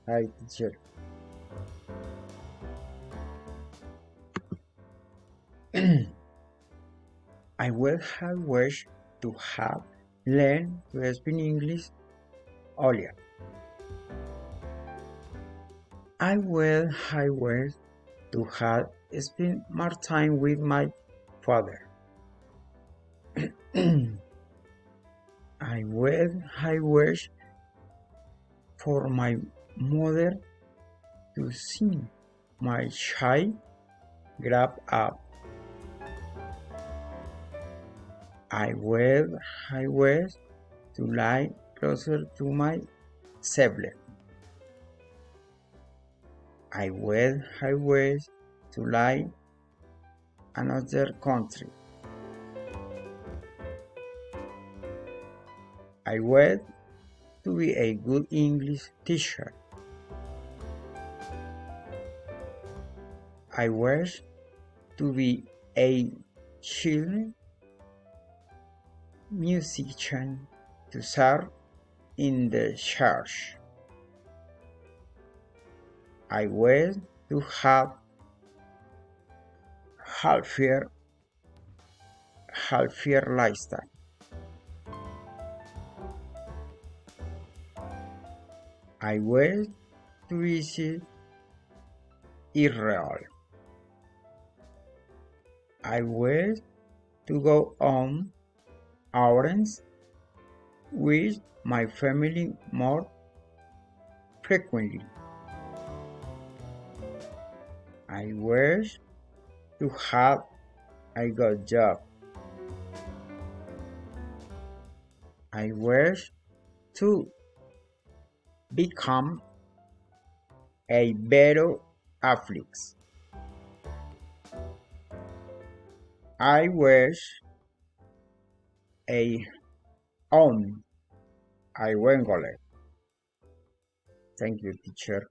Hi, teacher. I would have wished to have learned to speak English earlier. I would have wished to have spent more time with my father. I would have wished for my mother to see my child grow up. I would have wished to lie closer to my sibling. I would have wished to lie another country. I wish to be a good English teacher. I wish to be a child musician to serve in the church. I wish to have healthier lifestyle. I wish to visit Israel. I wish to go on errands with my family more frequently. I wish to have a good job. I wish to become a better athlete. I wish a own I Wengole. Thank you, teacher.